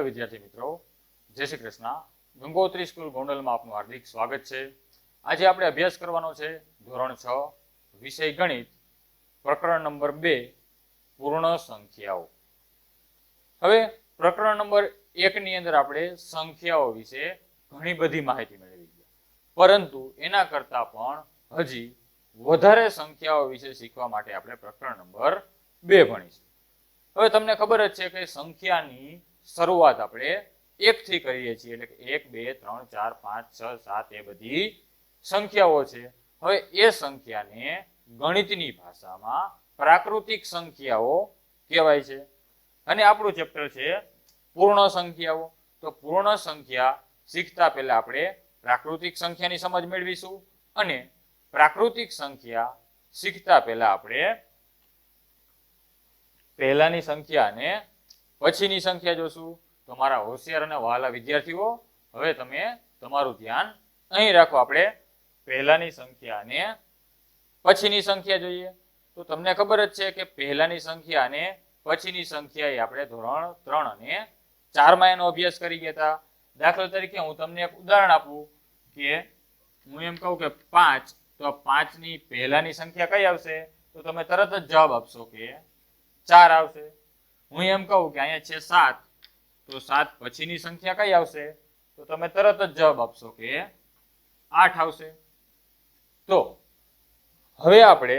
વિદ્યાર્થી મિત્રો, જય શ્રી કૃષ્ણ. ગંગોત્રી સ્કૂલ ગોંડલમાં આપનું હાર્દિક સ્વાગત છે. આજે આપણે અભ્યાસ કરવાનો છે ધોરણ 6 વિષય ગણિત, પ્રકરણ નંબર 2 પૂર્ણ સંખ્યાઓ. હવે પ્રકરણ નંબર 1 ની અંદર આપણે સંખ્યાઓ વિશે ઘણી બધી માહિતી મેળવી ગયા, પરંતુ એના કરતાં પણ હજી વધારે સંખ્યાઓ વિશે શીખવા માટે આપણે પ્રકરણ નંબર 2 ભણીશું. હવે તમને ખબર જ છે કે સંખ્યાની શરૂઆત આપણે 1 થી કરીએ છીએ, એટલે કે 1 2 3 4 5 6 7 એ બધી સંખ્યાઓ છે. હવે એ સંખ્યાને ગણિતની ભાષામાં પ્રાકૃતિક સંખ્યાઓ કહેવાય છે. અને આપણું ચેપ્ટર છે પૂર્ણ સંખ્યાઓ. તો પૂર્ણ સંખ્યા શીખતા પહેલા આપણે પ્રાકૃતિક સંખ્યાની સમજ મેળવીશું, અને પ્રાકૃતિક સંખ્યા શીખતા પહેલા આપણે પહેલાની સંખ્યા અને પછીની સંખ્યા જોશું. તો મારા હોશિયાર અને વહાલા વિદ્યાર્થીઓ, હવે તમે તમારું ધ્યાન અહીં રાખો. આપણે પહેલાની સંખ્યા અને પછીની સંખ્યા જોઈએ. તો તમને ખબર જ છે કે પહેલાની સંખ્યા અને પછીની સંખ્યા એ આપણે ધોરણ 3 અને 4 માં એનો અભ્યાસ કરી ગયા હતા. દાખલા તરીકે હું તમને એક ઉદાહરણ આપું કે હું એમ કહું કે 5, તો 5 ની પહેલાની સંખ્યા કઈ આવશે? તો તમે તરત જ જવાબ આપશો કે 4 આવશે. હું એમ કહું કે અહીંયા છે 7, તો 7 પછીની સંખ્યા કઈ આવશે? તો તમે તરત જ જવાબ આપશો કે 8 આવશે. તો હવે આપણે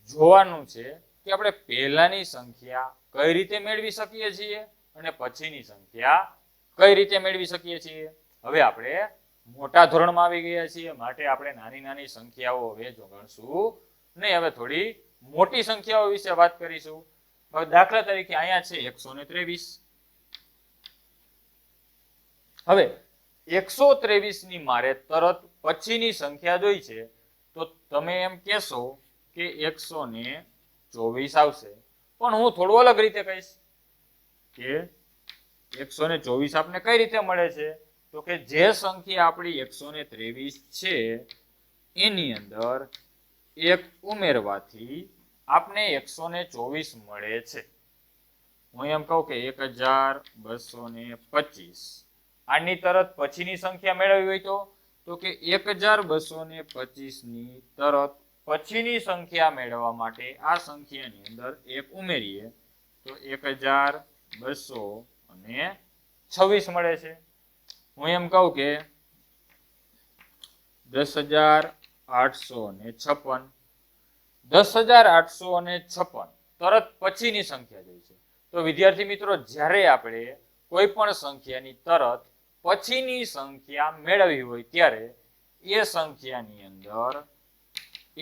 જોવાનું છે કે આપણે પહેલાની સંખ્યા કઈ રીતે મેળવી શકીએ છીએ અને પછીની સંખ્યા કઈ રીતે મેળવી શકીએ છીએ. હવે આપણે મોટા ધોરણમાં આવી ગયા છીએ, માટે આપણે નાની નાની સંખ્યાઓ હવે ગણશું નહીં. હવે થોડી મોટી સંખ્યાઓ વિશે વાત કરીશું. હવે દાખલા તરીકે અહીંયા છે 123. હવે 123 ની મારે તરત પછીની સંખ્યા જોઈ છે, તો તમે એમ કહેશો કે 124 આવશે. પણ હું થોડું અલગ રીતે કહીશ કે 124 આપને કઈ રીતે મળે છે? તો કે જે સંખ્યા આપણી 123 છે એની અંદર 1 ઉમેરવાથી આપને 124 મળે છે. હું એમ કહું કે 1225. આની તરત પછીની સંખ્યા મેળવવી હોય તો કે 1225 ની તરત પછીની સંખ્યા મેળવવા માટે આ સંખ્યાની અંદર 1 ઉમેરીએ તો 1226 મળે છે. હું એમ કહું કે 10856. 10856 તરત પછીની સંખ્યા જોઈ છે. તો વિદ્યાર્થી મિત્રો, જ્યારે આપણે કોઈ પણ સંખ્યાની તરત પછીની સંખ્યા મેળવવી હોય ત્યારે એ સંખ્યાની અંદર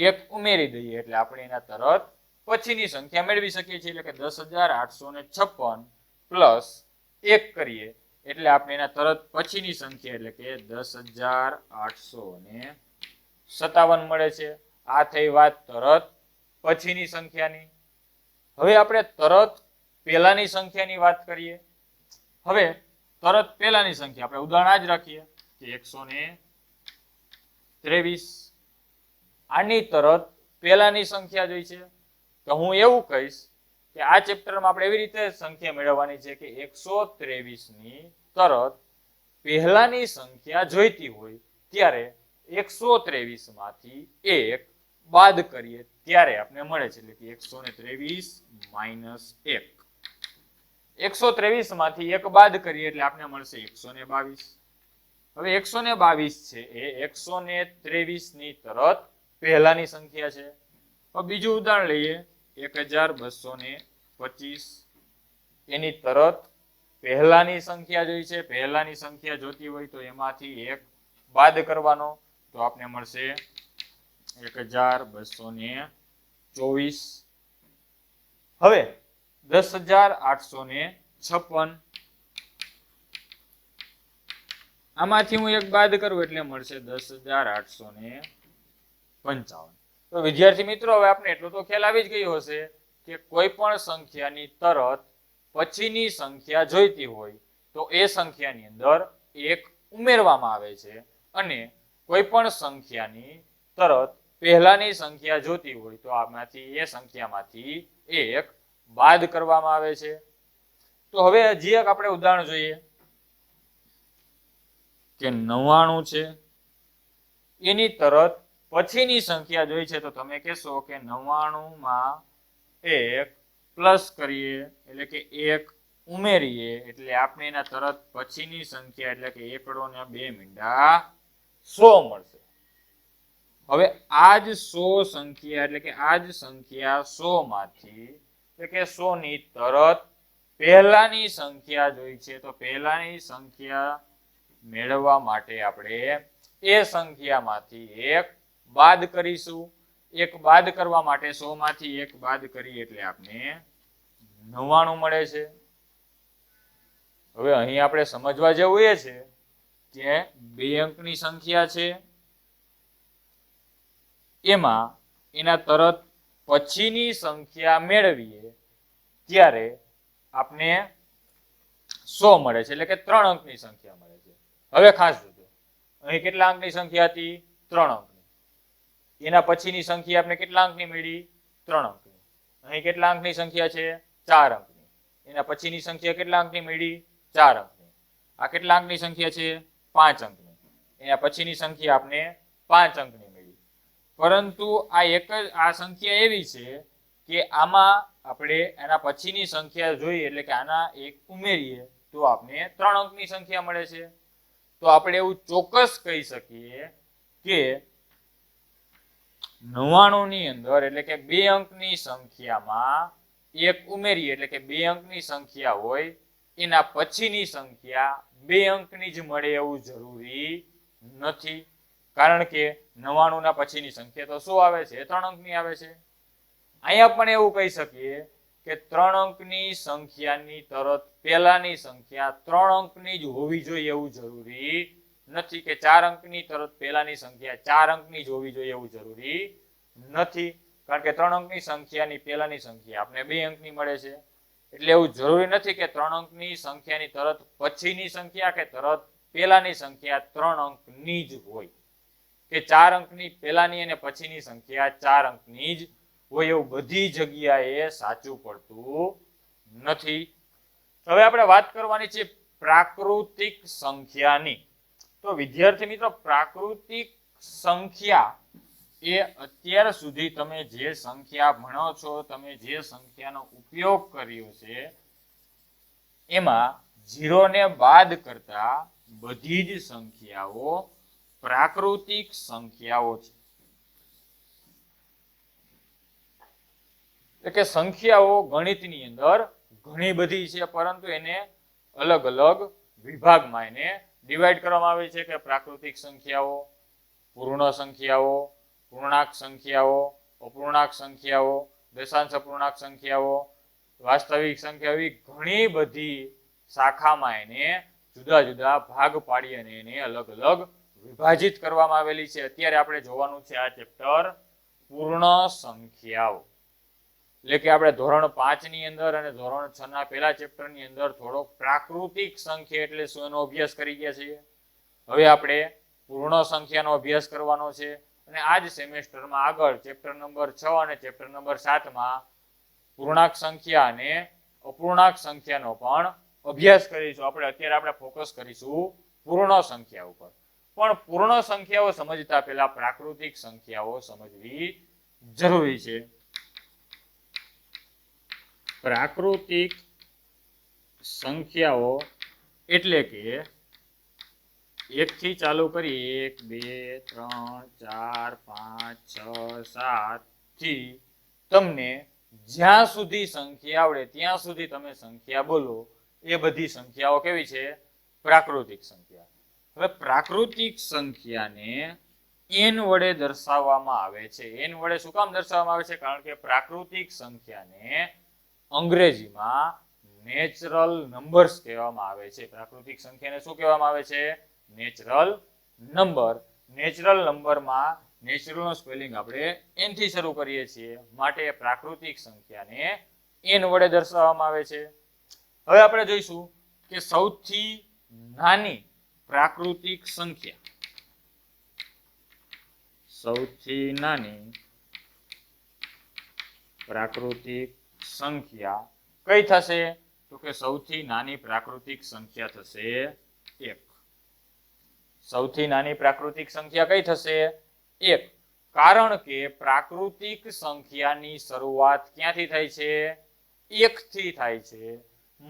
1 ઉમેરી દઈએ એટલે આપણે એના તરત પછીની સંખ્યા મેળવી શકીએ છીએ. એટલે કે 10856 પ્લસ 1 કરીએ એટલે આપણે એના તરત પછીની સંખ્યા એટલે કે 10857 મળે છે. આ થઈ વાત તરત પછીની સંખ્યાની. હવે આપણે તરત પહેલાની સંખ્યાની વાત કરીએ. હવે તરત પહેલાની સંખ્યા આપણે ઉદાહરણ આ જ રાખીએ કે 123. આની તરત પહેલાની સંખ્યા જોઈ છે, તો હું એવું કહીશ કે આ ચેપ્ટરમાં આપણે એવી રીતે સંખ્યા મેળવવાની છે કે 123 ની તરત પહેલાની સંખ્યા જોઈતી હોય ત્યારે 123 માંથી 1 બાદ કરીએ ત્યારે આપણે મળે છે. એટલે કે 123 માઇનસ 1. 123 માંથી 1 બાદ કરીએ એટલે આપણે મળશે 122. હવે 122 છે એ 123 ની તરત પહેલાની સંખ્યા છે. હવે બીજું ઉદાહરણ લઈએ 1225. એની તરત પહેલાની સંખ્યા જોઈ છે. પહેલાની સંખ્યા જોતી હોય તો એમાંથી 1 બાદ કરવાનો, તો આપણે મળશે 1224. હવે 10856. આમાંથી હું 1 બાદ કરું એટલે મળશે 10855. તો વિદ્યાર્થી મિત્રો, હવે આપણે એટલો તો ખ્યાલ આવી જ ગયો હશે કે કોઈ પણ સંખ્યાની તરત પછીની સંખ્યા જોઈતી હોય તો એ સંખ્યાની અંદર 1 ઉમેરવામાં આવે છે, અને કોઈ પણ સંખ્યાની તરત પહેલાની સંખ્યા જોતી હોય તો આમાંથી એ સંખ્યામાંથી 1 બાદ કરવામાં આવે છે. તો હવે હજી એક આપણે ઉદાહરણ જોઈએ કે 99 છે, એની તરત પછીની સંખ્યા જોઈ છે તો તમે કહેશો કે 99 માં 1 પ્લસ કરીએ એટલે કે 1 ઉમેરીએ એટલે આપણે એના તરત પછીની સંખ્યા એટલે કે 1 ને 2 મીંડા 100 મળશે. હવે આ જ 100 સંખ્યા એટલે કે આ જ સંખ્યા 100 માંથી એટલે કે 100 ની તરત પહેલાની સંખ્યા જોઈ છે તો પહેલાની સંખ્યા મેળવવા માટે આપણે એ સંખ્યામાંથી 1 બાદ કરીશું. 1 બાદ કરવા માટે 100 માંથી 1 બાદ કરીએ એટલે આપણે 99 મળે છે. હવે અહીં આપણે સમજવા જેવું એ છે કે 2 અંકની સંખ્યા છે, એમાં એના તરત પછીની સંખ્યા મેળવીએ ત્યારે આપણે 100 મળે છે એટલે કે 3 અંકની સંખ્યા મળે છે. હવે ખાસ જોજો, અહીં કેટલા અંકની સંખ્યા હતી? 3 અંકની. એના પછીની સંખ્યા આપણે કેટલા અંકની મળી? 3 અંકની. અહીં કેટલા અંકની સંખ્યા છે? 4 અંકની. એના પછીની સંખ્યા કેટલા અંકની મળી? 4 અંકની. આ કેટલા અંકની સંખ્યા છે? 5 અંકની. એના પછીની સંખ્યા આપણે 5 અંકની મળી. પરંતુ આ એક જ આ સંખ્યા એવી છે કે આમાં આપણે એના પછીની સંખ્યા જોઈએ એટલે કે આના 1 ઉમેરીએ તો આપણે 3 અંકની સંખ્યા મળે છે. તો આપણે એવું ચોક્કસ કહી શકીએ કે 99 ની અંદર એટલે કે 2 અંકની સંખ્યામાં 1 ઉમેરીએ એટલે કે 2 અંકની સંખ્યા હોય એના પછીની સંખ્યા 2 અંકની જ મળે એવું જરૂરી નથી. કારણ કે 99 ના પછીની સંખ્યા તો શું આવે છે? 3 અંકની આવે છે. અહીંયા પણ એવું કહી શકીએ કે 3 અંકની સંખ્યાની તરત પહેલાની સંખ્યા 3 અંકની જ હોવી જોઈએ એવું જરૂરી નથી, કે 4 અંકની તરત પહેલાની સંખ્યા 4 અંકની જ હોવી જોઈએ એવું જરૂરી નથી. કારણ કે 3 અંકની સંખ્યાની પહેલાની સંખ્યા આપણે 2 અંકની મળે છે. એટલે એવું જરૂરી નથી કે 3 અંકની સંખ્યાની તરત પછીની સંખ્યા કે તરત પહેલાની સંખ્યા 3 અંકની જ હોય, કે 4 અંકની પહેલાની અને પછીની સંખ્યા 4 અંકની જ હોય એવું બધી જગ્યાએ સાચું પડતું નથી. હવે આપણે વાત કરવાની છે પ્રાકૃતિક સંખ્યાની. તો વિદ્યાર્થી મિત્રો, પ્રાકૃતિક સંખ્યા એ અત્યાર સુધી તમે જે સંખ્યા ભણો છો, તમે જે સંખ્યાનો ઉપયોગ કર્યો છે એમાં 0 ને બાદ કરતા બધી જ સંખ્યાઓ પ્રાકૃતિક સંખ્યાઓ છે. એટલે કે સંખ્યાઓ ગણિતની અંદર ઘણી બધી છે, પરંતુ એને અલગ અલગ વિભાગમાં એને ડિવાઈડ કરવામાં આવે છે કે પ્રાકૃતિક સંખ્યાઓ, પૂર્ણ સંખ્યાઓ, પૂર્ણાંક સંખ્યાઓ, અપૂર્ણાંક સંખ્યાઓ, દશાંશ અપૂર્ણાંક સંખ્યાઓ, વાસ્તવિક સંખ્યા, એવી ઘણી બધી શાખામાં એને જુદા જુદા ભાગ પાડી અને એને અલગ અલગ વિભાજિત કરવામાં આવેલી છે. અત્યારે આપણે જોવાનું છે આ ચેપ્ટર પૂર્ણ સંખ્યાઓ. એટલે કે આપણે ધોરણ 5 ની અંદર અને ધોરણ 6 ના પહેલા ચેપ્ટર ની અંદર થોડોક પ્રાકૃતિક સંખ્યા એટલે શું એનો અભ્યાસ કરી ગયા છીએ. હવે આપણે પૂર્ણ સંખ્યાનો અભ્યાસ કરવાનો છે અને આ જ સેમેસ્ટરમાં આગળ ચેપ્ટર નંબર 6 અને ચેપ્ટર નંબર 7 માં પૂર્ણાંક સંખ્યા અને અપૂર્ણાંક સંખ્યાનો પણ અભ્યાસ કરીશું. અત્યારે આપણે ફોકસ કરીશું પૂર્ણ સંખ્યા ઉપર. પણ પૂર્ણ સંખ્યાઓ સમજતા પહેલા પ્રાકૃતિક સંખ્યાઓ સમજવી જરૂરી છે. પ્રાકૃતિક સંખ્યાઓ એટલે કે 1 થી ચાલુ કરી 1 2 3 4 5 6 7 થી તમને જ્યાં સુધી સંખ્યા આવડે ત્યાં સુધી તમે સંખ્યા બોલો. એ બધી સંખ્યાઓ કેવી છે? પ્રાકૃતિક સંખ્યા. હવે પ્રાકૃતિક સંખ્યાને n વડે દર્શાવવામાં આવે છે. n વડે શું કામ દર્શાવવામાં આવે છે? કારણ કે પ્રાકૃતિક સંખ્યાને અંગ્રેજીમાં નેચરલ નંબર્સ કહેવામાં આવે છે. પ્રાકૃતિક સંખ્યાને શું કહેવામાં આવે છે? Natural number. નેચરલ નંબરમાં નેચરલનું સ્પેલિંગ આપણે n થી શરૂ કરીએ છીએ, માટે પ્રાકૃતિક સંખ્યાને n વડે દર્શાવવામાં આવે છે. હવે આપણે જોઈશું કે સૌથી નાની પ્રાકૃતિક સંખ્યા, સૌથી નાની પ્રાકૃતિક સંખ્યા કઈ થશે? તો કે સૌથી નાની પ્રાકૃતિક સંખ્યા થશે 1. સૌથી નાની પ્રાકૃતિક સંખ્યા કઈ થશે? 1. કારણ કે પ્રાકૃતિક સંખ્યાની શરૂઆત ક્યાંથી થાય છે? 1 થી થાય છે,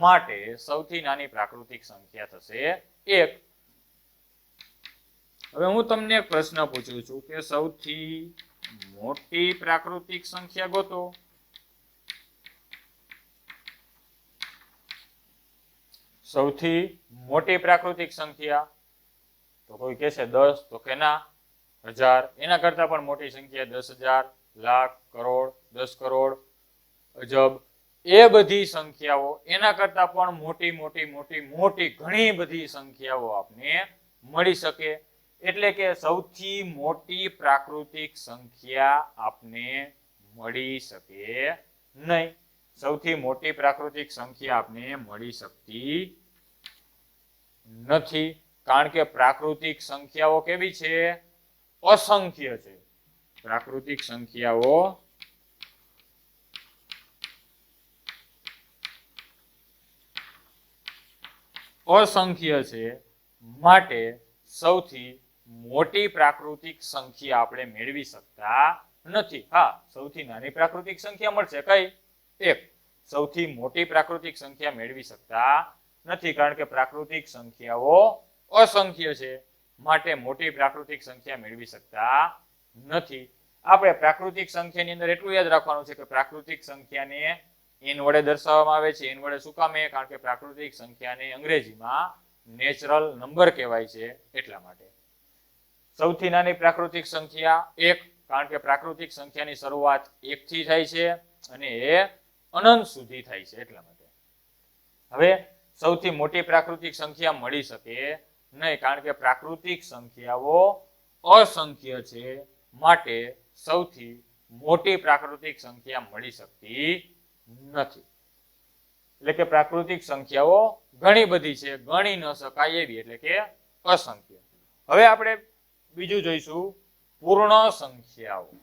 માટે સૌથી નાની પ્રાકૃતિક સંખ્યા થશે 1. હવે હું તમને એક પ્રશ્ન પૂછું છું કે સૌથી મોટી પ્રાકૃતિક સંખ્યા ગોતો. સૌથી મોટી પ્રાકૃતિક સંખ્યા તો કોઈ કહેશે 10, તો કે ના, 1000. એના કરતા પણ મોટી સંખ્યા 10,000, લાખ, કરોડ, 10 કરોડ, અજબ, એ બધી સંખ્યાઓ એના કરતા પણ મોટી મોટી મોટી મોટી ઘણી બધી સંખ્યાઓ આપને મળી શકે. એટલે કે સૌથી મોટી પ્રાકૃતિક સંખ્યા આપને મળી શકે નહીં. સૌથી મોટી પ્રાકૃતિક સંખ્યા આપને મળી શકતી નથી, કારણ કે પ્રાકૃતિક સંખ્યાઓ કેવી છે? અસંખ્ય છે. પ્રાકૃતિક સંખ્યાઓ અસંખ્ય છે, માટે સૌથી મોટી પ્રાકૃતિક સંખ્યા આપણે મેળવી શકતા નથી. હા, સૌથી નાની પ્રાકૃતિક સંખ્યા મળશે, કઈ? 1. સૌથી મોટી પ્રાકૃતિક સંખ્યા મેળવી શકતા નથી, કારણ કે પ્રાકૃતિક સંખ્યાઓ અસંખ્ય છે, માટે મોટી પ્રાકૃતિક સંખ્યા મેળવી શકતા નથી. આપણે પ્રાકૃતિક સંખ્યાની અંદર એટલું યાદ રાખવાનું છે કે પ્રાકૃતિક સંખ્યાને n વડે દર્શાવવામાં આવે છે. n વડે શું કામ? કારણ કે પ્રાકૃતિક સંખ્યાને અંગ્રેજીમાં નેચરલ નંબર કહેવાય છે, એટલા માટે. સૌથી નાની પ્રાકૃતિક સંખ્યા 1, કારણ કે પ્રાકૃતિક સંખ્યાની શરૂઆત 1 થી થાય છે અને એ અનંત સુધી થાય છે, એટલા માટે. હવે સૌથી મોટી પ્રાકૃતિક સંખ્યા મળી શકે નહીં, કારણ કે પ્રાકૃતિક સંખ્યાઓ અસંખ્ય છે, માટે સૌથી મોટી પ્રાકૃતિક સંખ્યા મળી શકતી નથી. એટલે કે પ્રાકૃતિક સંખ્યાઓ ઘણી બધી છે, ગણી ન શકાય એવી, એટલે કે અસંખ્ય. હવે આપણે બીજું જોઈશું, પૂર્ણ સંખ્યાઓ.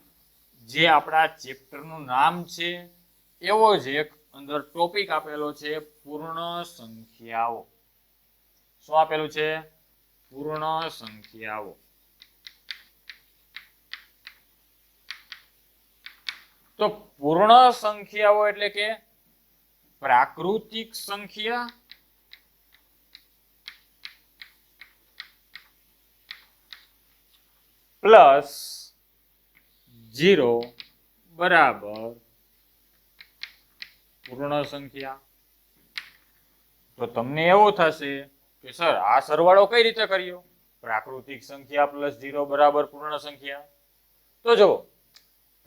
જે આપણા ચેપ્ટરનું નામ છે એવો જ એક અંદર ટોપિક આપેલો છે, પૂર્ણ સંખ્યાઓ. શું આપેલું છે? પૂર્ણ સંખ્યાઓ. તો પૂર્ણ સંખ્યાઓ એટલે કે પ્રાકૃતિક સંખ્યા પ્લસ 0 બરાબર પૂર્ણ સંખ્યા. તો તમને એવું થશે કે સર આ સરવાળો કઈ રીતે કર્યો? પ્રાકૃતિક સંખ્યા પ્લસ 0 બરાબર પૂર્ણ સંખ્યા. તો જો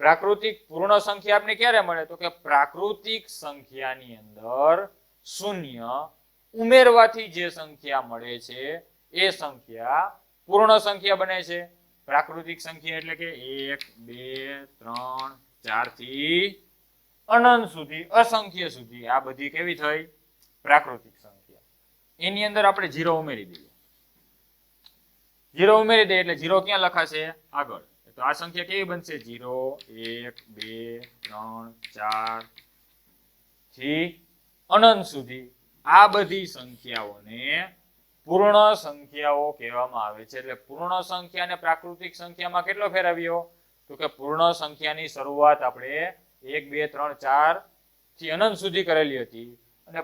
પ્રાકૃતિક પૂર્ણ સંખ્યા આપને ક્યારે મળે? તો કે પ્રાકૃતિક સંખ્યાની અંદર શૂન્ય ઉમેરવાથી જે સંખ્યા મળે છે એ સંખ્યા પૂર્ણ સંખ્યા બને છે. પ્રાકૃતિક સંખ્યા એટલે કે 1, 2, 3, 4 થી અનંત સુધી, અસંખ્ય સુધી, આ બધી કેવી થઈ? પ્રાકૃતિક સંખ્યા. એની અંદર આપણે 0 ઉમેરી દઈએ. 0 ઉમેરી દઈએ એટલે 0 ક્યાં લખાશે? આગળ. તો આ સંખ્યા કેવી બનશે? 0, 1, 2, 3, 4 થી અનંત સુધી. આ બધી સંખ્યાઓને પૂર્ણ સંખ્યાઓ કહેવામાં આવે છે. એટલે પૂર્ણ સંખ્યા અને પ્રાકૃતિક સંખ્યામાં કેટલો ફેર આવ્યો? તો કે પૂર્ણ સંખ્યાની શરૂઆત આપણે 1, 2, 3, 4 થી અનંત સુધી કરેલી હતી, અને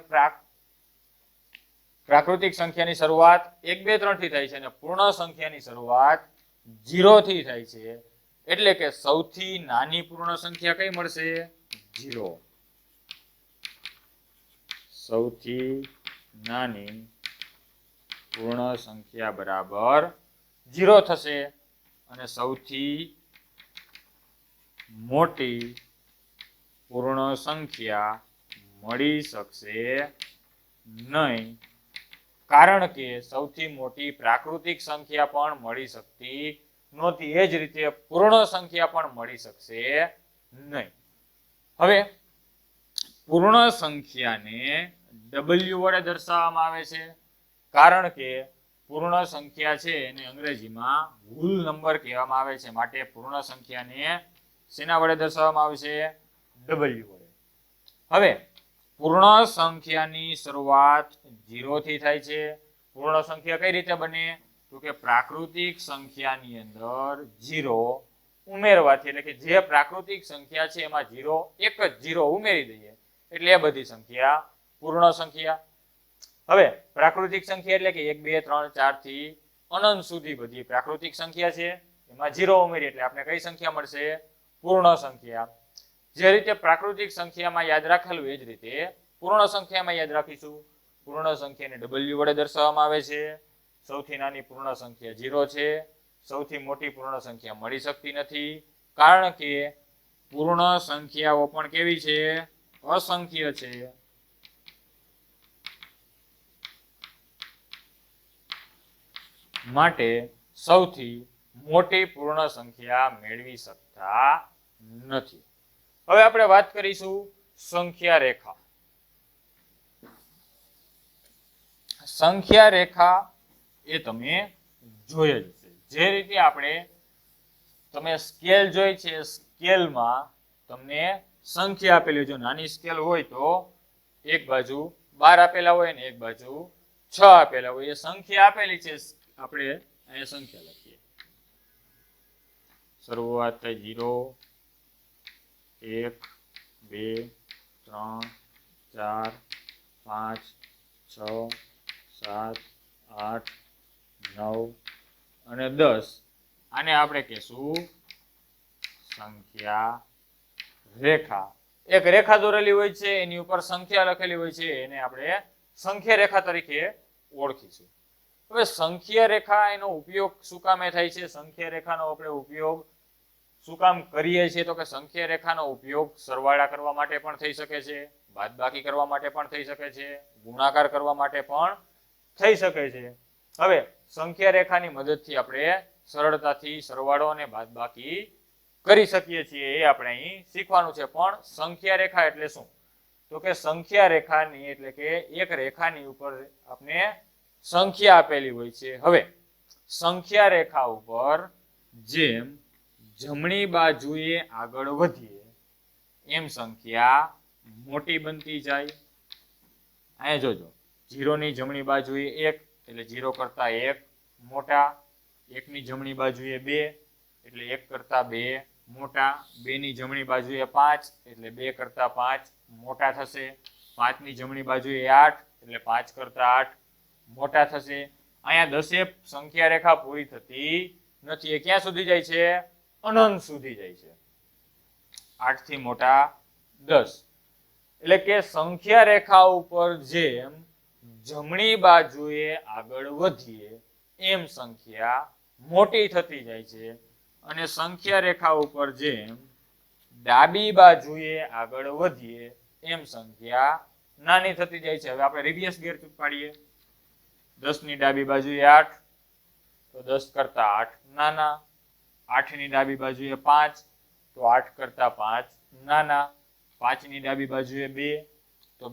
પ્રાકૃતિક સંખ્યાની શરૂઆત 1, 2, 3 થી થાય છે, અને પૂર્ણ સંખ્યાની શરૂઆત 0 થી થાય છે. એટલે કે સૌથી નાની પૂર્ણ સંખ્યા કઈ મળશે? 0. સૌથી નાની પૂર્ણ સંખ્યા બરાબર 0 થશે, અને સૌથી મોટી પૂર્ણ સંખ્યા મળી શકશે નહીં, કારણ કે સૌથી મોટી પ્રાકૃતિક સંખ્યા પણ મળી શકતી નહોતી. એ જ રીતે પૂર્ણ સંખ્યા પણ મળી શકશે નહીં. હવે પૂર્ણ સંખ્યાને W વડે દર્શાવવામાં આવે છે, કારણ કે પૂર્ણ સંખ્યા છે એને અંગ્રેજીમાં હોલ નંબર કહેવામાં આવે છે, માટે પૂર્ણ સંખ્યાને શેના વડે દર્શાવવામાં આવે છે? W વડે. હવે પૂર્ણ સંખ્યાની શરૂઆત 0 થી થાય છે. પૂર્ણ સંખ્યા કઈ રીતે બને? તો કે પ્રાકૃતિક સંખ્યાની અંદર 0 ઉમેરવાથી, એટલે કે જે પ્રાકૃતિક સંખ્યા છે એમાં 0 એક જ 0 ઉમેરી દઈએ એટલે એ બધી સંખ્યા પૂર્ણ સંખ્યા. હવે પ્રાકૃતિક સંખ્યા એટલે કે 1 2 3 4 થી અનંત સુધી બધી પ્રાકૃતિક સંખ્યા છે, એમાં 0 ઉમેરી એટલે આપણે કઈ સંખ્યા મળશે? પૂર્ણ સંખ્યા. જે રીતે પ્રાકૃતિક સંખ્યામાં યાદ રાખેલું એ જ રીતે પૂર્ણ સંખ્યામાં યાદ રાખીશું. પૂર્ણ સંખ્યાને W વડે દર્શાવવામાં આવે છે. સૌથી નાની પૂર્ણ સંખ્યા 0 છે. સૌથી મોટી પૂર્ણ સંખ્યા મળી શકતી નથી, કારણ કે પૂર્ણ સંખ્યાઓ પણ કેવી છે? અસંખ્ય છે. માટે સૌથી મોટી પૂર્ણ સંખ્યા મેળવી શકતા નથી. હવે આપણે વાત કરીશું સંખ્યા રેખા. સંખ્યા રેખા એ તમે જોઈ જ છે. જે રીતે આપણે તમે સ્કેલ જોઈ છે, સ્કેલમાં તમને સંખ્યા આપેલી હોય. જો નાની સ્કેલ હોય તો એક બાજુ 12 આપેલા હોય ને એક બાજુ 6 આપેલા હોય. એ સંખ્યા આપેલી છે, આપણે અહીંયા સંખ્યા લખીએ. શરૂઆત થાય 0 1 2 3 4 5 6 7 8 9 અને 10. આને આપણે કહેશું સંખ્યા રેખા. એક રેખા દોરેલી હોય છે, એની ઉપર સંખ્યા લખેલી હોય છે, એને આપણે સંખ્યા રેખા તરીકે ઓળખીશું. હવે સંખ્યા રેખા એનો ઉપયોગ શું કામે થાય છે? સંખ્યા રેખાનો આપણે ઉપયોગ શું કામ કરીએ છીએ? તો કે સંખ્યા રેખાનો ઉપયોગ સરવાળા કરવા માટે પણ થઈ શકે છે, બાદબાકી કરવા માટે પણ થઈ શકે છે, ગુણાકાર કરવા માટે પણ થઈ શકે છે. હવે સંખ્યા રેખાની મદદથી આપણે સરળતાથી સરવાળો અને બાદબાકી કરી શકીએ છીએ. એ આપણે અહીં શીખવાનું છે. પણ સંખ્યા રેખા એટલે શું? તો કે સંખ્યા રેખાની એટલે કે એક રેખાની ઉપર આપણે સંખ્યા આપેલી હોય છે. હવે સંખ્યા રેખા ઉપર જેમ જમણી બાજુએ આગળ વધીએ એમ સંખ્યા મોટી બનતી જાય. અહીંયા જોજો, 0 ની જમણી બાજુએ 1 એટલે 0 કરતા 1 મોટા, 1 ની જમણી બાજુએ 2 એટલે 1 કરતા 2 મોટા, 2 ની જમણી બાજુએ 5 એટલે 2 કરતા 5 મોટા થશે, 5 ની જમણી બાજુએ 8 એટલે 5 કરતા 8 મોટા થશે. અહીંયા 10 સંખ્યા રેખા પૂરી થતી નથી. એ ક્યાં સુધી જાય છે? અનંત સુધી જાય છે. 8 થી મોટા 10. એટલે કે સંખ્યા રેખા ઉપર જેમ જમણી બાજુએ આગળ વધીએ એમ સંખ્યા મોટી થતી જાય છે, અને સંખ્યા રેખા ઉપર જેમ ડાબી બાજુએ આગળ વધીએ એમ સંખ્યા નાની થતી જાય છે. હવે આપણે રિવર્સ ગેર પાડીએ. 10 ની ડાબી બાજુએ 8 તો 10 કરતા 8 નાના, 8 ની ડાબી બાજુએ 5 તો 8 કરતા 5 નાના, 5 ની ડાબી બાજુએ 2 તો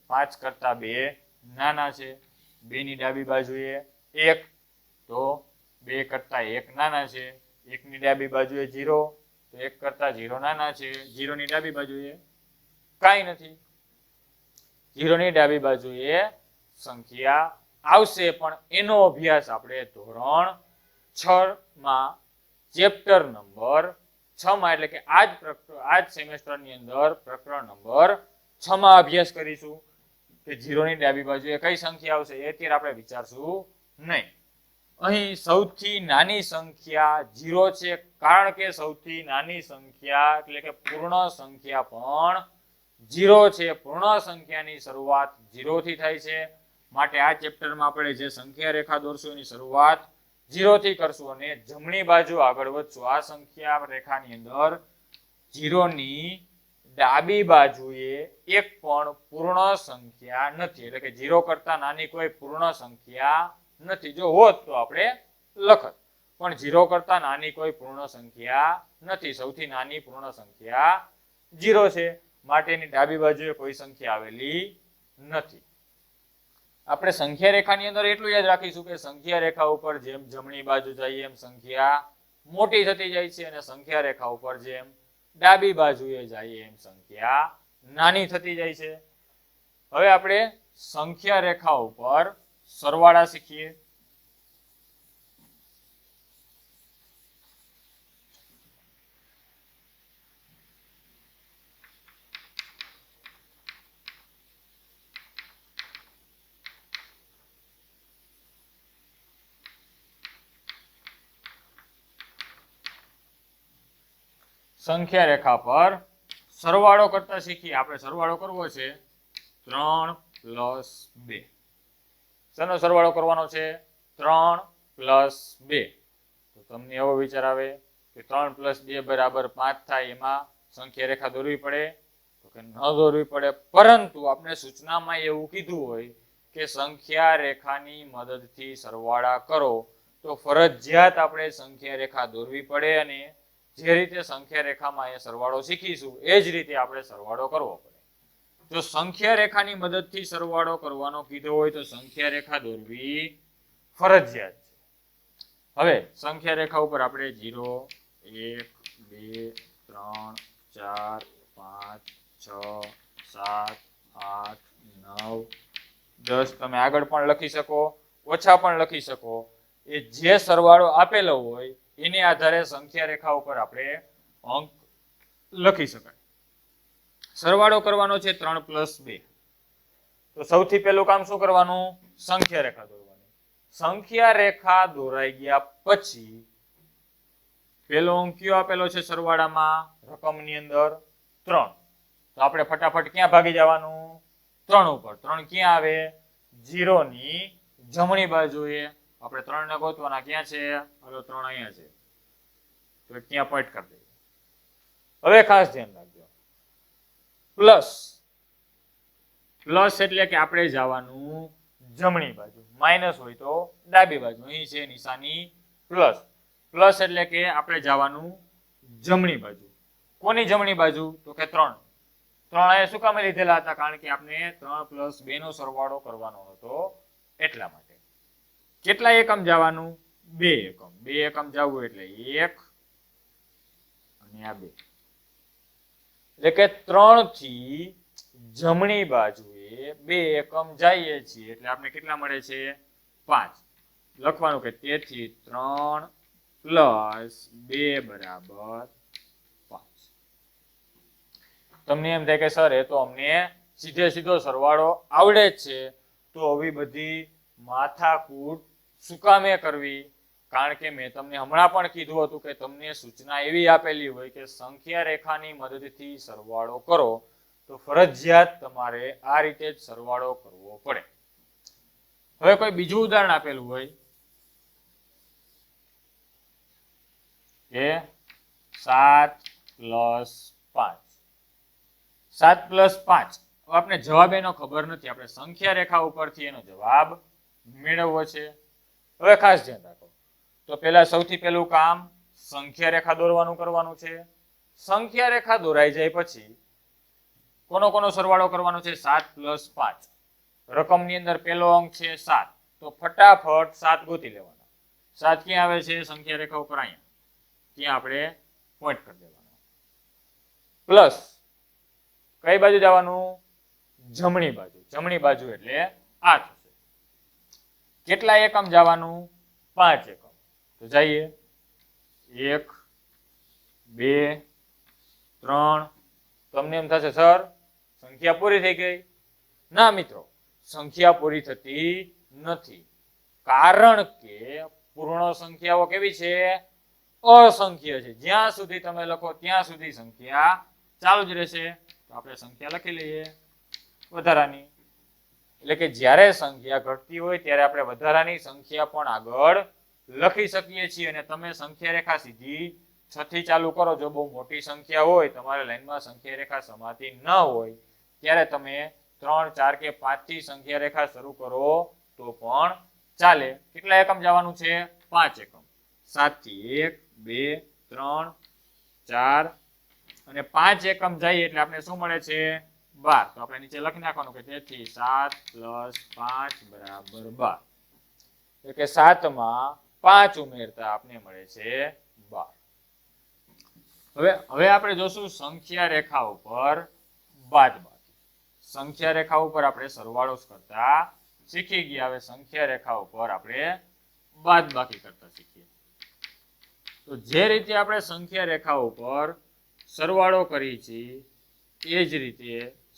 5 કરતા 2 નાના છે, 2 ની ડાબી બાજુએ 1 તો 2 કરતા 1 નાના છે, 1 ની ડાબી બાજુએ 0 તો 1 કરતા 0 નાના છે, 0 ની ડાબી બાજુએ કાંઈ નથી. 0 ની ડાબી બાજુએ સંખ્યા આવશે, પણ એનો અભ્યાસ આપણે ધોરણ 6 માં ચેપ્ટર નંબર 6 માં એટલે કે આજ સેમેસ્ટરની અંદર પ્રકરણ નંબર 6 માં અભ્યાસ કરીશું કે 0 ની ડાબી બાજુએ કઈ સંખ્યા આવશે. એ અત્યારે આપણે વિચારશું નહીં. અહીં સૌથી નાની સંખ્યા 0 છે, કારણ કે સૌથી નાની સંખ્યા એટલે કે પૂર્ણ સંખ્યા પણ 0 છે. પૂર્ણ સંખ્યાની શરૂઆત 0 થી થાય છે. માટે આ ચેપ્ટરમાં આપણે જે સંખ્યા રેખા દોરશું એની શરૂઆત 0 થી કરશું અને જમણી બાજુ આગળ વધશું. આ સંખ્યા રેખાની અંદર 0 ની ડાબી બાજુએ એક પણ પૂર્ણ સંખ્યા નથી, એટલે કે 0 કરતા નાની કોઈ પૂર્ણ સંખ્યા નથી. જો હોત તો આપણે લખત, પણ 0 કરતા નાની કોઈ પૂર્ણ સંખ્યા નથી. સૌથી નાની પૂર્ણ સંખ્યા 0 છે, માટે એની ડાબી બાજુએ કોઈ સંખ્યા આવેલી નથી. આપણે સંખ્યા રેખાની અંદર એટલું યાદ રાખીશું કે સંખ્યા રેખા ઉપર જેમ જમણી બાજુ જઈએ એમ સંખ્યા મોટી થતી જાય છે, અને સંખ્યા રેખા ઉપર જેમ ડાબી બાજુએ જઈએ એમ સંખ્યા નાની થતી જાય છે. હવે આપણે સંખ્યા રેખા ઉપર સરવાળા શીખીએ. સંખ્યા રેખા પર સરવાળો કરતા શીખીએ. આપણે સરવાળો કરવો છે 3 + 2. શેનો સરવાળો કરવાનો છે? 3 + 2. તો તમને એવો વિચાર આવે કે 3 + 2 = 5 થાય. એમાં સંખ્યા રેખા દોરવી પડે? તો કે ન દોરવી પડે, પરંતુ આપણે સૂચનામાં એવું કીધું હોય કે સંખ્યા રેખાની મદદથી સરવાળા કરો, તો ફરજિયાત આપણે સંખ્યા રેખા દોરવી પડે, અને જે રીતે સંખ્યા રેખામાં એ સરવાળો શીખીશું એ જ રીતે આપણે સરવાળો કરવો પડે. જો સંખ્યા રેખાની મદદથી સરવાળો કરવાનો કીધો હોય તો સંખ્યા રેખા દોરવી ફરજિયાત છે. હવે સંખ્યા રેખા ઉપર આપણે 0, 1, 2, 3, 4, 5, 6, 7, 8, 9, 10 તમે આગળ પણ લખી શકો, ઓછા પણ લખી શકો. એ જે સરવાળો આપેલો હોય એને આધારે સંખ્યા રેખા ઉપર આપણે અંક લખી શકાય. સરવાળો કરવાનો છે 3 + 2. તો સૌથી પહેલું કામ શું કરવાનું? સંખ્યા રેખા દોરવાની. સંખ્યા રેખા દોરાઈ ગયા પછી પેલો અંક કયો આપેલો છે સરવાળામાં? રકમની અંદર 3. તો આપણે ફટાફટ ક્યાં ભાગી જવાનું? 3 ઉપર. 3 ક્યાં આવે? 0 ની જમણી બાજુએ. આપણે 3 ને ગોતવાના. ક્યાં છે? હાલો 3 અહીંયા છે, તો ત્યાં પોઈન્ટ કરી દઈએ. હવે ખાસ ધ્યાન રાખજો, પ્લસ. પ્લસ એટલે કે આપણે જવાનું જમણી બાજુ, માઇનસ હોય તો ડાબી બાજુ. અહીં છે નિશાની પ્લસ. પ્લસ એટલે કે આપણે જવાનું જમણી બાજુ. કોની જમણી બાજુ? તો કે 3. 3 એ શું કામે લીધેલા હતા? કારણ કે આપણે 3 + 2 નો સરવાળો કરવાનો હતો, એટલા માટે. કેટલા એકમ જવાનું? 2 એકમ. 2 એકમ જવું એટલે 1 અને આ 2. એટલે કે 3 થી જમણી બાજુએ 2 એકમ જઈએ છીએ એટલે આપણે કેટલા મળે છે? 5. લખવાનું કે તેથી 3 + 2 = 5. તમને એમ થાય કે સર એ તો અમને સીધો સરવાળો આવડે જ છે, તો આવી બધી માથાકૂટ શું કામે કરવી? કારણ કે મેં તમને હમણાં પણ કીધું હતું કે તમને સૂચના એવી આપેલી હોય કે સંખ્યા રેખાની મદદથી સરવાળો કરો, તો ફરજિયાત તમારે આ રીતે જ સરવાળો કરવો પડે. હવે કોઈ બીજું ઉદાહરણ આપેલું હોય કે 7 + 5. 7 + 5. આપણે જવાબ એનો ખબર નથી, આપણે સંખ્યા રેખા ઉપરથી એનો જવાબ મેળવવો છે. હવે ખાસ ધ્યાન રાખો, તો પહેલા સૌથી પહેલું કામ સંખ્યા રેખા દોરવાનું કરવાનું છે. સંખ્યા રેખા દોરાઈ જાય પછી કોનો સરવાળો કરવાનો છે? 7 + 5. રકમની અંદર પહેલો અંક છે 7, તો ફટાફટ 7 ગોતી લેવાના. 7 ક્યાં આવે છે? સંખ્યા રેખા ઉપર અહીંયા. ત્યાં આપણે પોઈન્ટ કરી દેવાનો. પ્લસ કઈ બાજુ જવાનું? જમણી બાજુ. જમણી બાજુ એટલે આ થશે. કેટલા એકમ જવાનું? 5 એકમ. તો જઈએ 1, 2, 3. તમને એમ થશે સર સંખ્યા પૂરી થઈ ગઈ. ના મિત્રો, સંખ્યા પૂરી થતી નથી, કારણ કે પૂર્ણ સંખ્યાઓ કેવી છે? અસંખ્ય છે. જ્યાં સુધી તમે લખો ત્યાં સુધી સંખ્યા ચાલુ જ રહેશે. તો આપણે સંખ્યા લખી લઈએ વધારાની. એટલે કે જ્યારે સંખ્યા ઘટતી હોય ત્યારે આપણે વધારાની સંખ્યા પણ આગળ લખી શકીએ છીએ. અને તમે સંખ્યા રેખા સીધી 6 થી ચાલુ કરો. જો બહુ મોટી સંખ્યા હોય, તમારી લાઈનમાં સંખ્યા રેખા સમાતી ન હોય, ત્યારે તમે 3, 4 કે 5 થી સંખ્યા રેખા શરૂ કરો તો પણ ચાલે. કેટલા એકમ જવાનું છે? 5 એકમ. 7 થી 1, 2, 3, 4 અને 5 એકમ જાય એટલે આપણે શું મળે છે? 12. તો આપણે નીચે લખી નાખવાનું કે તેથી 7 + 5 = 12. એટલે કે 7 માં 5 ઉમેરતા આપણે મળે છે 12. હવે આપણે જોશું સંખ્યા રેખા ઉપર બાદબાકી. સંખ્યા રેખા ઉપર આપણે સરવાળો કરતા શીખી ગયા. હવે સંખ્યા રેખા ઉપર આપણે બાદબાકી કરતા શીખીએ. તો જે રીતે આપણે સંખ્યા રેખા ઉપર સરવાળો કરી છે એ જ રીતે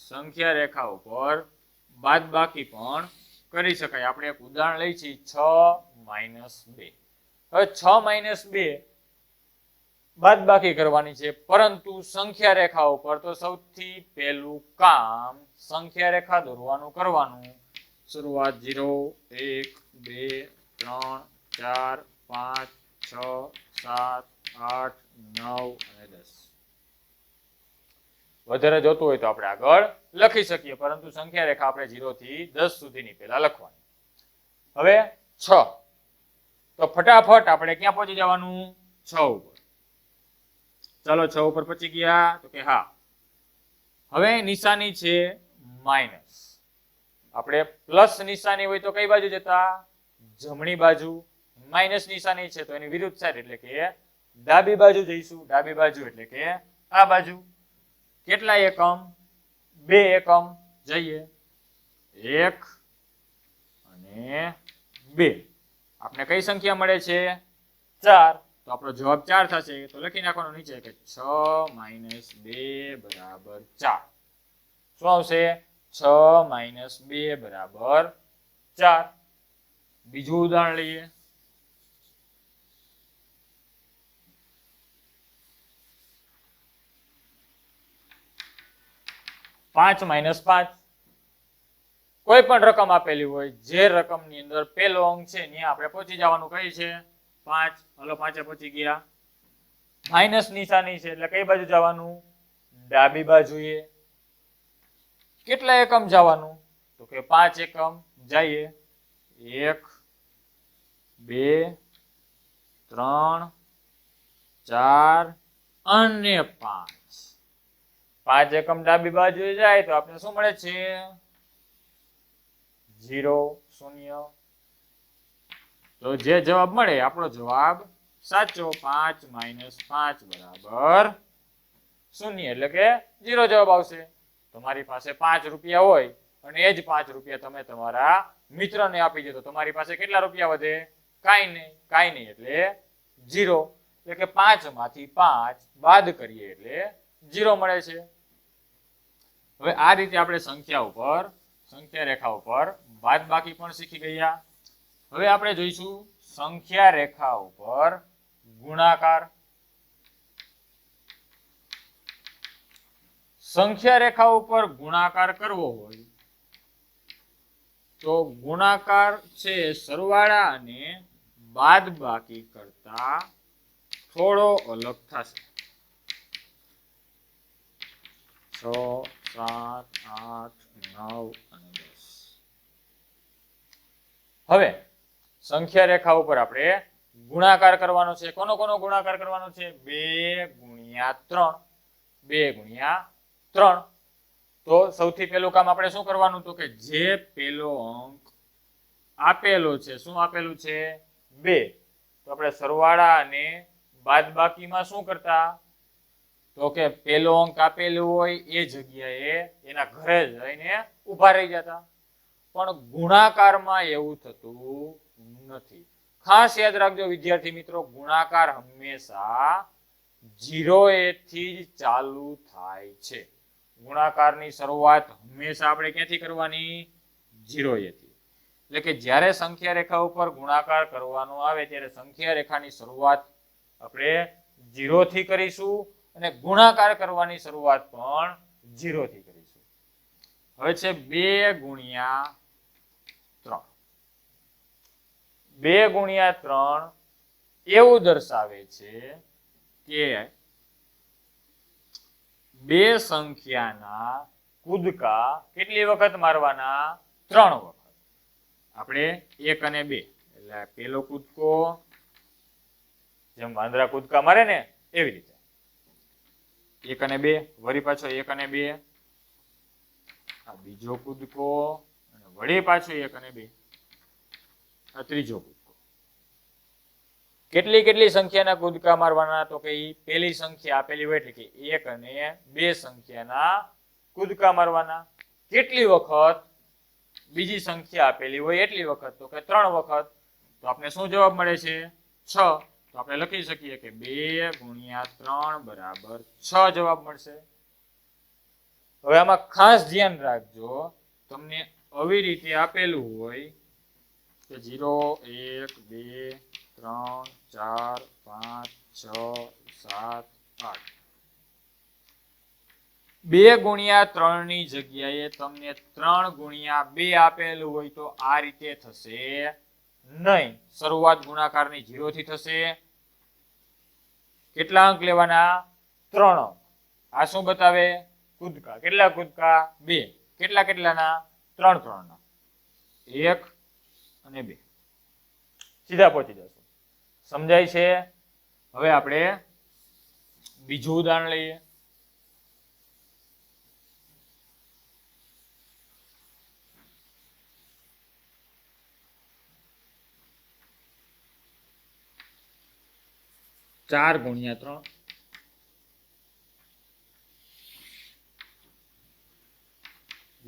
સંખ્યા રેખા ઉપર બાદબાકી પણ કરી શકાય. આપણે એક ઉદાહરણ લઈએ છીએ 6 - 2. હવે 6 - 2 બાદબાકી કરવાની છે, પરંતુ સંખ્યા રેખા ઉપર તો સૌથી પહેલું કામ સંખ્યા રેખા દોરવાનું કરવાનું. શરૂઆત 0 1 2 3 4 5 6 7 8 9 અને 10. વધારે જોતું હોય તો આપણે આગળ લખી શકીએ, પરંતુ સંખ્યા રેખા આપણે 0 થી 10 સુધીની પહેલા લખવાની. હવે 6, તો ફટાફટ આપણે ક્યાં પહોંચી જવાનું? 6 ઉપર. ચાલો 6 ઉપર પહોંચી ગયા? તો કે હા. હવે નિશાની છે માઇનસ. આપણે પ્લસ નિશાની હોય તો કઈ બાજુ જતા? જમણી બાજુ. માઇનસ નિશાની છે તો એની વિરુદ્ધ સાઈડ એટલે કે ડાબી બાજુ જઈશું. ડાબી બાજુ એટલે કે આ બાજુ. કેટલા એકમ? 2 એકમ. જઈએ 1 અને 2. આપણે કઈ સંખ્યા મળે છે? 4. તો આપણો જવાબ 4 થશે. તો લખી નાખવાનું નીચે કે 6 - 2 બરાબર 4. શું આવશે? 6 - 2 બરાબર 4. બીજું ઉદાહરણ લઈએ. પાંચ -5. કોઈ પણ રકમ આપેલી હોય, જે રકમની અંદર પહેલો અંક છે ત્યાં આપણે પહોંચી જવાનું. કઈ છે? 5. હલો 5 પહોંચી ગયા. માઇનસ નિશાની છે એટલે કઈ બાજુ જવાનું? ડાબી બાજુએ. કેટલા એકમ જવાનું? તો કે 5 એકમ. જઈએ 1 2 3 4 અને 5. 5 એકમ ડાબી બાજુએ જાય તો આપણે શું મળે છે? 0 0. તો જે જવાબ મળે આપણો જવાબ સાચો. 5 - 5 બરાબર 0 એટલે કે 0 જવાબ આવશે. તમારી પાસે 5 રૂપિયા હોય અને એ જ 5 રૂપિયા તમે તમારા મિત્રને આપી દો તો તમારી પાસે કેટલા રૂપિયા વધે? કાંઈ નહીં. કાંઈ નહીં એટલે 0. એટલે કે 5 માંથી 5 બાદ કરીએ એટલે 0 મળે છે. હવે આ રીતે આપણે સંખ્યા રેખા ઉપર બાદબાકી પણ શીખી ગયા. હવે આપણે જોઈશું સંખ્યા રેખા ઉપર ગુણાકાર. સંખ્યા રેખા ઉપર ગુણાકાર કરવો હોય તો ગુણાકાર છે સરવાળા અને બાદબાકી કરતા થોડો અલગ થશે. 6 7 8 9 અને 10. હવે સંખ્યા રેખા ઉપર આપણે ગુણાકાર કરવાનો છે. કોનો ગુણાકાર કરવાનો છે? 2 × 3. 2 × 3. તો સૌથી પહેલું કામ આપણે શું કરવાનું? તો કે જે પહેલો અંક આપેલો છે, શું આપેલું છે? 2. તો આપણે સરવાળા અને બાદબાકીમાં શું કરતા? તો કે પહેલો અંક આપેલો હોય એ જગ્યાએ એના ઘરે જઈને ઊભા રહી જતા. પણ ગુણાકારમાં એવું થતું નથી. ખાસ યાદ રાખજો વિદ્યાર્થી મિત્રો, ગુણાકાર હંમેશા 0 થી જ ચાલુ થાય છે. ગુણાકારની શરૂઆત હંમેશા આપણે ક્યાંથી કરવાની? 0 થી. એટલે કે જ્યારે સંખ્યા રેખા ઉપર ગુણાકાર કરવાનો આવે ત્યારે સંખ્યા રેખાની શરૂઆત આપણે 0 થી કરીશું અને ગુણાકાર કરવાની શરૂઆત પણ 0 થી કરીશું. હવે છે 2 × 3. 2 × 3 એવું દર્શાવે છે કે બે સંખ્યાના કૂદકા કેટલી વખત મારવાના? 3 વખત. આપણે 1 અને 2 એટલે પેલો કૂદકો જેમ વાંદરા કૂદકા મારે ને એવી રીતે 1 અને 2, વળી પાછો 1 અને 2, આ બીજો કૂદકો અને વળી પાછો 1 અને 2, આ ત્રીજો કૂદકો. કેટલી સંખ્યાના કૂદકા મારવાના? તો કે પેલી સંખ્યા આપેલી હોય એટલે કે 1 અને 2 સંખ્યાના કૂદકા મારવાના. કેટલી વખત? બીજી સંખ્યા આપેલી હોય એટલી વખત. તો કે 3 વખત. તો આપણે શું જવાબ મળે છે? 6. તો આપણે લખી શકીએ કે 2 × 3 બરાબર 6 જવાબ મળશે. હવે આમાં ખાસ ધ્યાન રાખજો, તમને આવી રીતે આપેલું હોય કે 0 1 2 3 4 5 6 7 8 2 ગુણ્યા 3 ની જગ્યાએ તમને 3 ગુણ્યા 2 આપેલું હોય તો આ રીતે થશે નહીં. શરૂઆત ગુણાકારની 0 થી થશે. કેટલા અંક લેવાના? 3 અંક. આ શું બતાવે? કૂદકા. કેટલા કૂદકા? 2. કેટલા કેટલાના? 3 3 ના. 1 અને 2. સીધા પહોંચી જશું. સમજાય છે? હવે આપણે બીજું ઉદાહરણ લઈએ. ચાર ગુણ્યા 3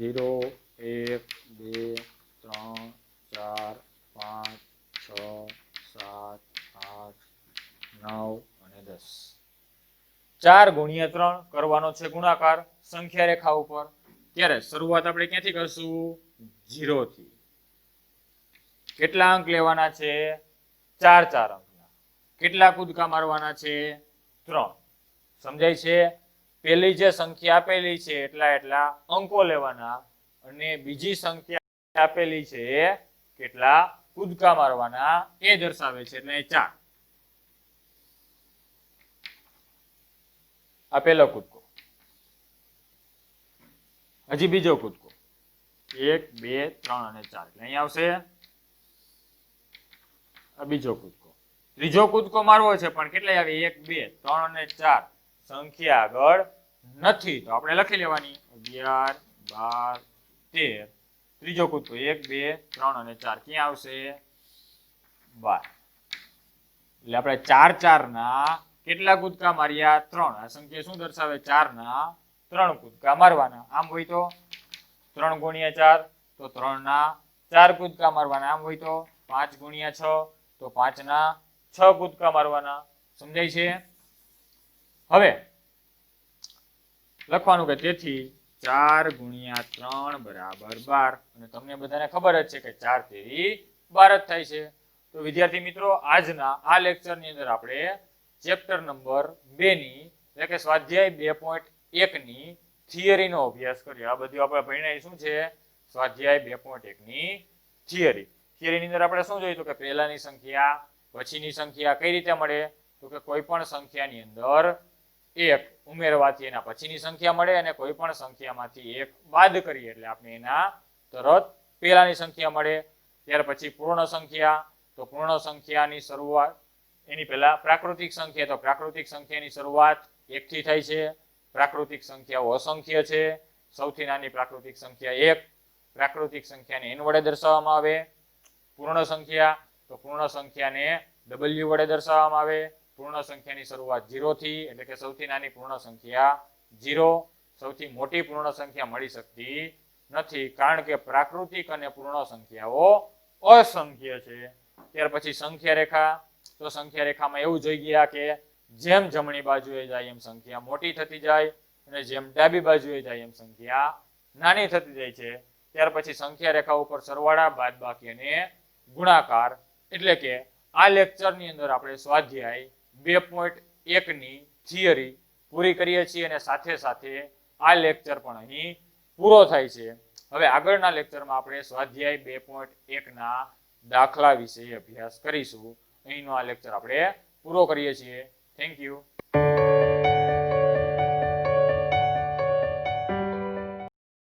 0 1 2 3 4 5 6 7 8 9 અને 10. 4 ગુણ્યા 3 કરવાનો છે ગુણાકાર સંખ્યા રેખા ઉપર. ત્યારે શરૂઆત આપણે ક્યાંથી કરશું? 0 થી. કેટલા અંક લેવાના છે? 4 4 અંક. કેટલા કૂદકા મારવાના છે? 3. સમજાય છે? પહેલી જે સંખ્યા આપેલી છે એટલા અંકો લેવાના અને બીજી સંખ્યા આપેલી છે કેટલા કૂદકા મારવાના એ દર્શાવે છે એટલે 4. આ પહેલો કૂદકો. હજી બીજો કૂદકો 1 2 3 અને 4 એટલે અહીંયા આવશે. આ બીજો કૂદકો. ત્રીજો કૂદકો મારવો છે પણ કેટલા આવે? 1 2 3 અને 4 સંખ્યા આગળ નથી તો આપણે લખી લેવાની 11 12 13. ત્રીજો કૂદકો 1 2 3 અને 4 ક્યાં આવશે? 12. એટલે આપણે 4 4 ના કેટલા કૂદકા માર્યા? 3. આ સંખ્યા શું દર્શાવે? 4 ના 3 કૂદકા મારવાના. આમ હોય તો 3 ગુણ્યા 4 તો 3 ના 4 કૂદકા મારવાના. આમ હોય તો 5 ગુણ્યા 6 તો 5 ના 6 કૂદકા મારવાના. સમજાય છે? હવે લખવાનું કે તેથી 4 ગુણ્યા 3 બરાબર 12. અને તમને બધાને ખબર જ છે કે 4 તેરી 12 જ થાય છે. તો વિદ્યાર્થી મિત્રો આજના આ લેક્ચરની અંદર આપણે ચેપ્ટર નંબર 2 ની એટલે કે સ્વાધ્યાય 2.1 ની થિયરીનો અભ્યાસ કર્યો. આ બધું આપણે ભણ્યા શું છે? સ્વાધ્યાય 2.1 ની થિયરી. થિયરીની અંદર આપણે શું જોયું કે પહેલાની સંખ્યા પછીની સંખ્યા કઈ રીતે મળે? તો કે કોઈ પણ સંખ્યાની અંદર 1 ઉમેરવાથી એના પછીની સંખ્યા મળે અને કોઈ પણ સંખ્યામાંથી 1 બાદ કરીએ એટલે આપણે એના તરત પહેલાની સંખ્યા મળે. ત્યાર પછી પૂર્ણ સંખ્યા. તો પૂર્ણ સંખ્યાની શરૂઆત એની પહેલા પ્રાકૃતિક સંખ્યા. તો પ્રાકૃતિક સંખ્યાની શરૂઆત 1 થી થાય છે. પ્રાકૃતિક સંખ્યાઓ અસંખ્ય છે. સૌથી નાની પ્રાકૃતિક સંખ્યા 1. પ્રાકૃતિક સંખ્યાને n વડે દર્શાવવામાં આવે. પૂર્ણ સંખ્યા તો પૂર્ણ સંખ્યાને w વડે દર્શાવવામાં આવે. પૂર્ણ સંખ્યાની શરૂઆત 0 થી એટલે કે સૌથી નાની પૂર્ણ સંખ્યા 0. સૌથી મોટી પૂર્ણ સંખ્યા મળી શકતી નથી કારણ કે પ્રાકૃતિક અને પૂર્ણ સંખ્યાઓ અસંખ્ય છે. ત્યાર પછી સંખ્યા રેખા. તો સંખ્યા રેખામાં એવું જોઈ ગયા કે જેમ જમણી બાજુએ જાય એમ સંખ્યા મોટી થતી જાય અને જેમ ડાબી બાજુએ જાય એમ સંખ્યા નાની થતી જાય છે. ત્યાર પછી સંખ્યા રેખા ઉપર સરવાળા બાદબાકી અને ગુણાકાર. એટલે કે આ લેક્ચરની અંદર આપણે સ્વાધ્યાય 2.1 ની થિયરી પૂરી કરીએ છીએ અને સાથે સાથે આ લેક્ચર પણ અહીં પૂરો થાય છે. હવે આગળના લેક્ચરમાં આપણે સ્વાધ્યાય 2.1 ના દાખલા વિશે અભ્યાસ કરીશું. અહીંનો આ લેક્ચર આપણે પૂરો કરીએ છીએ. Thank you.